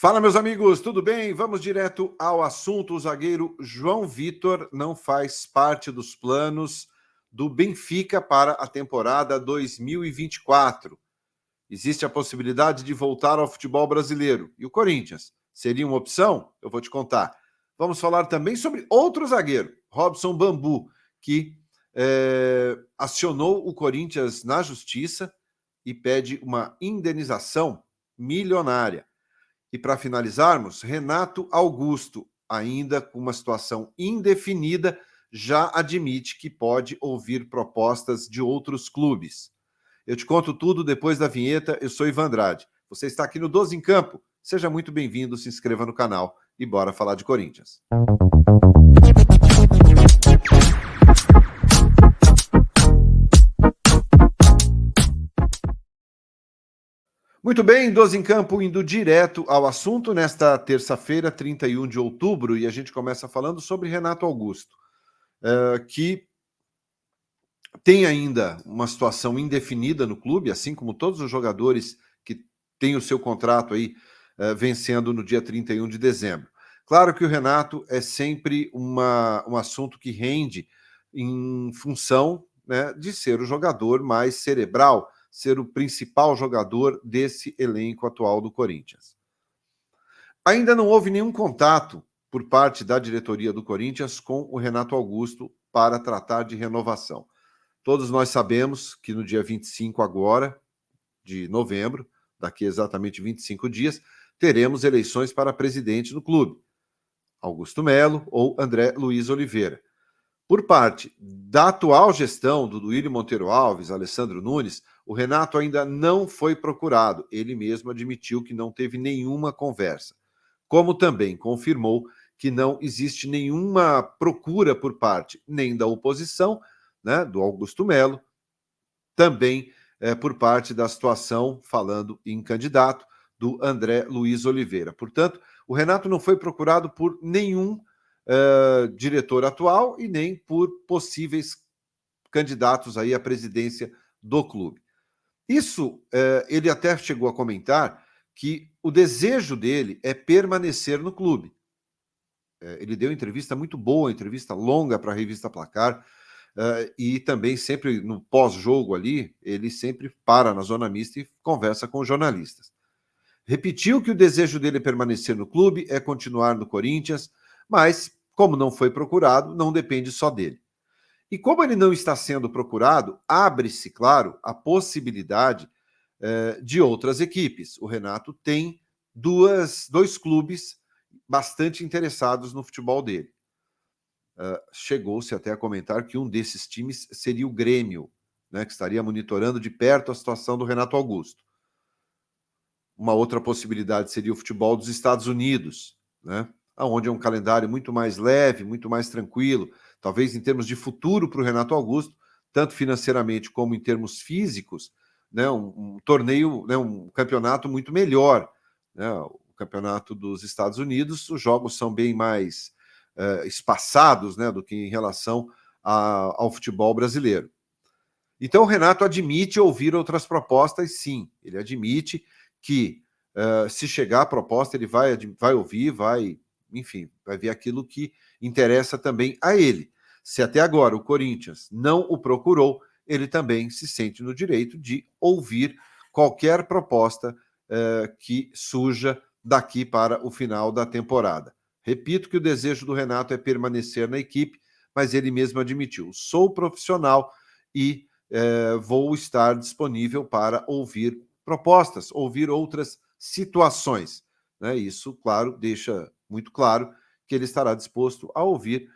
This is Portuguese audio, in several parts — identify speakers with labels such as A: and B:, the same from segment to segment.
A: Fala, meus amigos, tudo bem? Vamos direto ao assunto. O zagueiro João Vitor não faz parte dos planos do Benfica para a temporada 2024. Existe a possibilidade de voltar ao futebol brasileiro. E o Corinthians seria uma opção? Eu vou te contar. Vamos falar também sobre outro zagueiro, Robson Bambu, que acionou o Corinthians na justiça e pede uma indenização milionária. E para finalizarmos, Renato Augusto, ainda com uma situação indefinida, já admite que pode ouvir propostas de outros clubes. Eu te conto tudo depois da vinheta. Eu sou Ivan Andrade. Você está aqui no 12 em Campo. Seja muito bem-vindo, se inscreva no canal e bora falar de Corinthians. Muito bem, 12 em Campo, indo direto ao assunto nesta terça-feira, 31 de outubro, e a gente começa falando sobre Renato Augusto, que tem ainda uma situação indefinida no clube, assim como todos os jogadores que têm o seu contrato aí vencendo no dia 31 de dezembro. Claro que o Renato é sempre um assunto que rende em função, né, de ser o jogador mais cerebral, ser o principal jogador desse elenco atual do Corinthians. Ainda não houve nenhum contato por parte da diretoria do Corinthians com o Renato Augusto para tratar de renovação. Todos nós sabemos que no dia 25 agora, de novembro, daqui exatamente 25 dias, teremos eleições para presidente do clube. Augusto Melo ou André Luiz Oliveira. Por parte da atual gestão do Duílio Monteiro Alves, Alessandro Nunes, o Renato ainda não foi procurado. Ele mesmo admitiu que não teve nenhuma conversa. Como também confirmou que não existe nenhuma procura por parte nem da oposição, né, do Augusto Melo, também por parte da situação, falando em candidato, do André Luiz Oliveira. Portanto, o Renato não foi procurado por nenhum diretor atual e nem por possíveis candidatos aí à presidência do clube. Isso, ele até chegou a comentar que o desejo dele é permanecer no clube. Ele deu entrevista muito boa, entrevista longa para a revista Placar, e também sempre no pós-jogo ali, ele sempre para na zona mista e conversa com os jornalistas. Repetiu que o desejo dele é permanecer no clube, é continuar no Corinthians, mas, como não foi procurado, não depende só dele. E como ele não está sendo procurado, abre-se, claro, a possibilidade de outras equipes. O Renato tem dois clubes bastante interessados no futebol dele. Chegou-se até a comentar que um desses times seria o Grêmio, né, que estaria monitorando de perto a situação do Renato Augusto. Uma outra possibilidade seria o futebol dos Estados Unidos, né, onde é um calendário muito mais leve, muito mais tranquilo, talvez em termos de futuro para o Renato Augusto, tanto financeiramente como em termos físicos, né, um torneio, né, um campeonato muito melhor. Né, o campeonato dos Estados Unidos, os jogos são bem mais espaçados, né, do que em relação ao futebol brasileiro. Então o Renato admite ouvir outras propostas, sim. Ele admite que se chegar a proposta, ele vai ouvir, enfim, vai ver aquilo que interessa também a ele. Se até agora o Corinthians não o procurou, ele também se sente no direito de ouvir qualquer proposta que surja daqui para o final da temporada. Repito que o desejo do Renato é permanecer na equipe, mas ele mesmo admitiu: sou profissional e vou estar disponível para ouvir propostas, ouvir outras situações. Né? Isso, claro, deixa muito claro que ele estará disposto a ouvir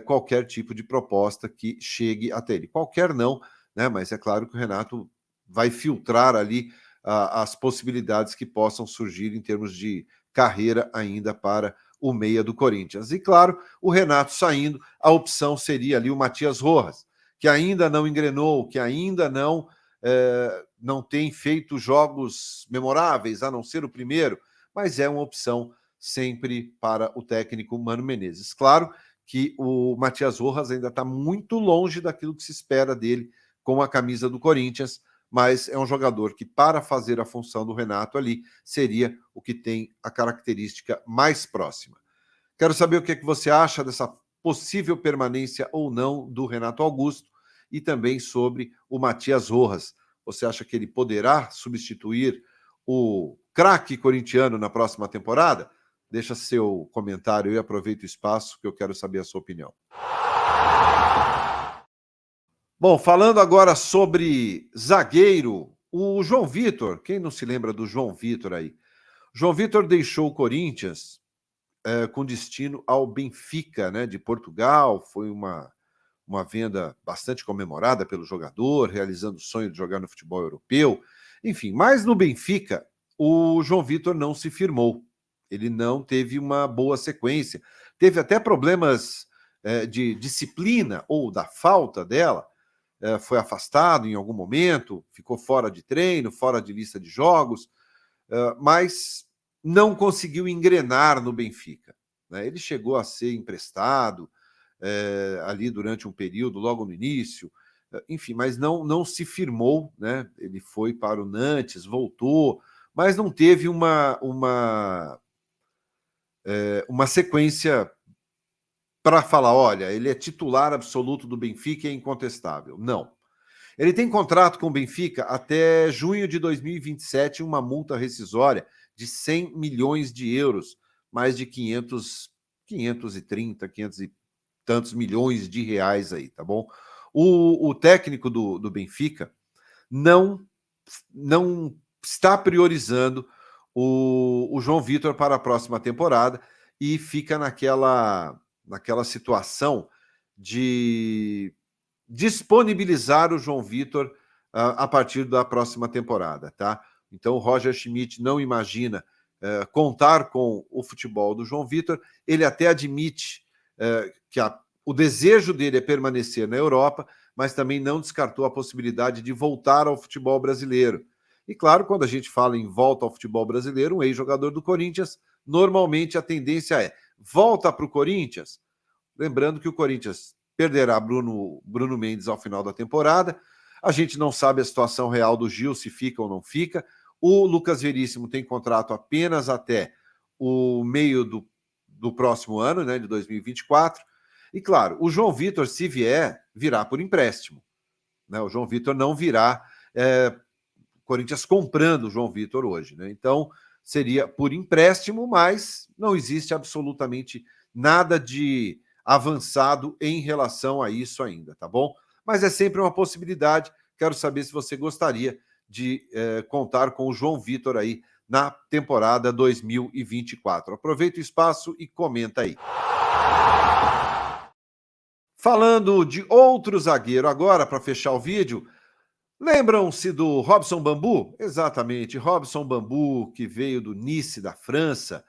A: qualquer tipo de proposta que chegue até ele. Qualquer não, né? Mas é claro que o Renato vai filtrar ali as possibilidades que possam surgir em termos de carreira ainda para o meia do Corinthians. E claro, o Renato saindo, a opção seria ali o Matias Rojas, que ainda não engrenou, que ainda não tem feito jogos memoráveis, a não ser o primeiro, mas é uma opção sempre para o técnico Mano Menezes. Claro que o Matias Rojas ainda está muito longe daquilo que se espera dele com a camisa do Corinthians, mas é um jogador que, para fazer a função do Renato ali, seria o que tem a característica mais próxima. Quero saber o que é que você acha dessa possível permanência ou não do Renato Augusto e também sobre o Matias Rojas. Você acha que ele poderá substituir o craque corintiano na próxima temporada? Deixa seu comentário e aproveita o espaço que eu quero saber a sua opinião. Bom, falando agora sobre zagueiro, o João Vitor, quem não se lembra do João Vitor aí? João Vitor deixou o Corinthians com destino ao Benfica, né, de Portugal. Foi uma venda bastante comemorada pelo jogador, realizando o sonho de jogar no futebol europeu. Enfim, mas no Benfica, o João Vitor não se firmou. Ele não teve uma boa sequência. Teve até problemas de disciplina ou da falta dela. Foi afastado em algum momento, ficou fora de treino, fora de lista de jogos, mas não conseguiu engrenar no Benfica, né? Ele chegou a ser emprestado ali durante um período, logo no início, enfim, mas não se firmou, né? Ele foi para o Nantes, voltou, mas não teve uma sequência para falar, olha, ele é titular absoluto do Benfica e é incontestável. Não. Ele tem contrato com o Benfica até junho de 2027, uma multa rescisória de 100 milhões de euros, mais de 500 e tantos milhões de reais aí, tá bom? O técnico do Benfica não, não está priorizando o João Vitor para a próxima temporada e fica naquela situação de disponibilizar o João Vitor a partir da próxima temporada, tá? Então o Roger Schmidt não imagina contar com o futebol do João Vitor. Ele até admite que o desejo dele é permanecer na Europa, mas também não descartou a possibilidade de voltar ao futebol brasileiro. E claro, quando a gente fala em volta ao futebol brasileiro, um ex-jogador do Corinthians, normalmente a tendência é volta para o Corinthians. Lembrando que o Corinthians perderá Bruno Mendes ao final da temporada. A gente não sabe a situação real do Gil, se fica ou não fica. O Lucas Veríssimo tem contrato apenas até o meio do próximo ano, né, de 2024. E claro, o João Vitor, se vier, virá por empréstimo, né? O João Vitor não virá Corinthians comprando o João Vitor hoje, né? Então seria por empréstimo, mas não existe absolutamente nada de avançado em relação a isso ainda, tá bom? Mas é sempre uma possibilidade. Quero saber se você gostaria de contar com o João Vitor aí na temporada 2024. Aproveita o espaço e comenta aí. Falando de outro zagueiro agora, para fechar o vídeo, lembram-se do Robson Bambu? Exatamente, Robson Bambu, que veio do Nice, da França,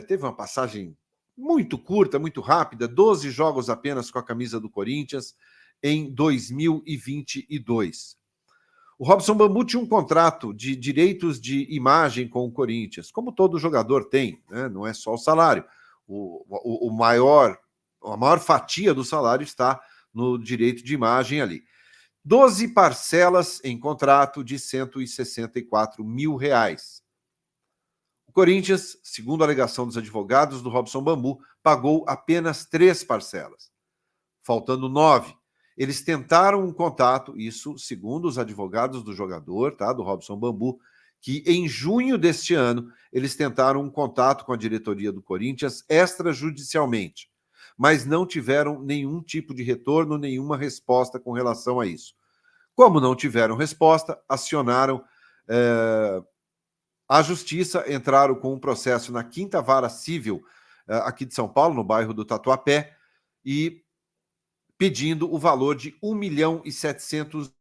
A: teve uma passagem muito curta, muito rápida, 12 jogos apenas com a camisa do Corinthians em 2022. O Robson Bambu tinha um contrato de direitos de imagem com o Corinthians, como todo jogador tem, né? Não é só o salário. A maior fatia do salário está no direito de imagem ali. 12 parcelas em contrato de R$ 164 mil. O Corinthians, segundo a alegação dos advogados do Robson Bambu, pagou apenas 3 parcelas, faltando 9. Eles tentaram um contato, isso segundo os advogados do jogador, tá, do Robson Bambu, que em junho deste ano eles tentaram um contato com a diretoria do Corinthians extrajudicialmente, mas não tiveram nenhum tipo de retorno, nenhuma resposta com relação a isso. Como não tiveram resposta, acionaram a justiça, entraram com um processo na 5ª Vara Civil aqui de São Paulo, no bairro do Tatuapé, e pedindo o valor de 1.700.000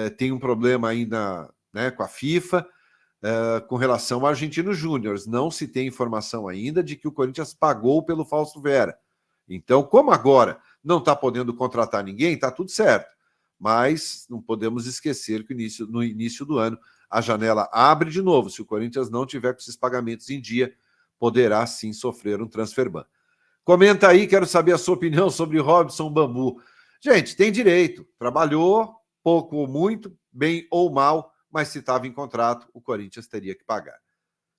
A: tem um problema ainda, né, com a FIFA, com relação ao Argentinos Júnior. Não se tem informação ainda de que o Corinthians pagou pelo Fausto Vera. Então, como agora não está podendo contratar ninguém, está tudo certo. Mas não podemos esquecer que no início do ano a janela abre de novo. Se o Corinthians não tiver com esses pagamentos em dia, poderá sim sofrer um transfer ban. Comenta aí, quero saber a sua opinião sobre Robson Bambu. Gente, tem direito, trabalhou pouco ou muito, bem ou mal, mas se estava em contrato, o Corinthians teria que pagar.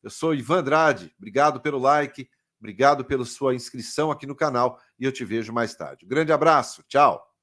A: Eu sou Ivan Andrade, obrigado pelo like, obrigado pela sua inscrição aqui no canal e eu te vejo mais tarde. Um grande abraço, tchau!